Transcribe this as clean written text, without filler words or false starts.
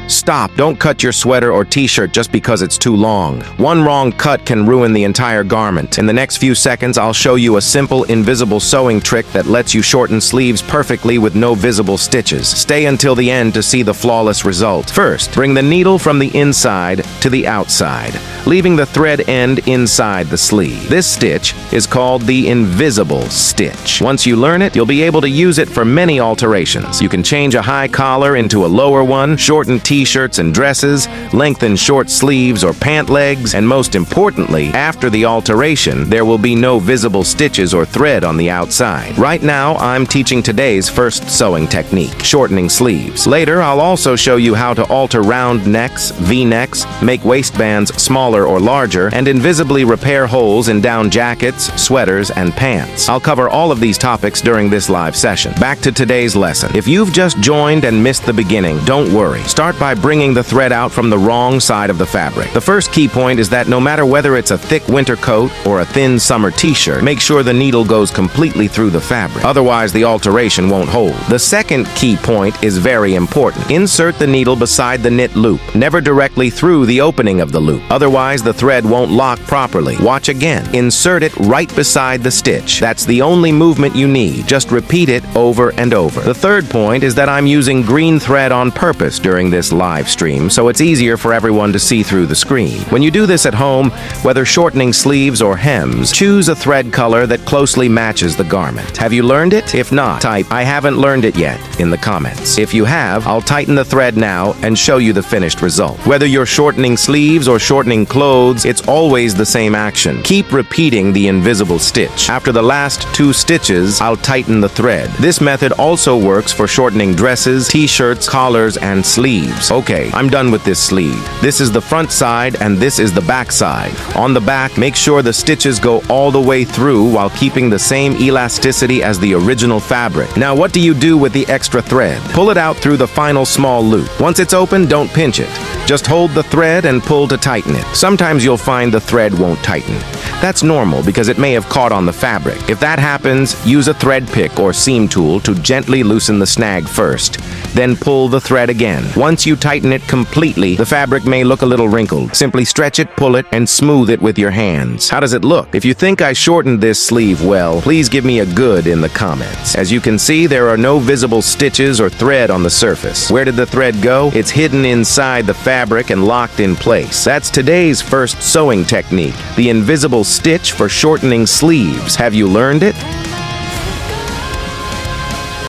Stop, don't cut your sweater or t-shirt just because it's too long. One wrong cut can ruin the entire garment. In the next few seconds, I'll show you a simple invisible sewing trick that lets you shorten sleeves perfectly with no visible stitches. Stay until the end to see the flawless result. First, bring the needle from the inside to the outside, leaving the thread end inside the sleeve. This stitch is called the invisible stitch. Once you learn it, you'll be able to use it for many alterations. You can change a high collar into a lower one, shorten t-shirts and dresses, lengthen short sleeves or pant legs, and most importantly, after the alteration, there will be no visible stitches or thread on the outside. Right now, I'm teaching today's first sewing technique, shortening sleeves. Later, I'll also show you how to alter round necks, V-necks, make waistbands smaller or larger, and invisibly repair holes in down jackets, sweaters, and pants. I'll cover all of these topics during this live session. Back to today's lesson. If you've just joined and missed the beginning, don't worry. Start by bringing the thread out from the wrong side of the fabric. The first key point is that no matter whether it's a thick winter coat or a thin summer t-shirt, make sure the needle goes completely through the fabric. Otherwise, the alteration won't hold. The second key point is very important. Insert the needle beside the knit loop, never directly through the opening of the loop. Otherwise, the thread won't lock properly. Watch again. Insert it right beside the stitch. That's the only movement you need. Just repeat it over and over. The third point is that I'm using green thread on purpose during this live stream, so it's easier for everyone to see through the screen. When you do this at home, whether shortening sleeves or hems, choose a thread color that closely matches the garment. Have you learned it? If not, type "I haven't learned it yet" in the comments. If you have, I'll tighten the thread now and show you the finished result. Whether you're shortening sleeves or shortening clothes, it's always the same action. Keep repeating the invisible stitch. After the last 2 stitches, I'll tighten the thread. This method also works for shortening dresses, t-shirts, collars, and sleeves. Okay, I'm done with this sleeve. This is the front side and this is the back side. On the back, make sure the stitches go all the way through while keeping the same elasticity as the original fabric. Now, what do you do with the extra thread? Pull it out through the final small loop. Once it's open, don't pinch it. Just hold the thread and pull to tighten it. Sometimes you'll find the thread won't tighten. That's normal because it may have caught on the fabric. If that happens, use a thread pick or seam tool to gently loosen the snag first. Then pull the thread again. Once you tighten it completely, the fabric may look a little wrinkled. Simply stretch it, pull it, and smooth it with your hands. How does it look? If you think I shortened this sleeve well, please give me a good in the comments. As you can see, there are no visible stitches or thread on the surface. Where did the thread go? It's hidden inside the fabric and locked in place. That's today's first sewing technique, the invisible stitch for shortening sleeves. Have you learned it?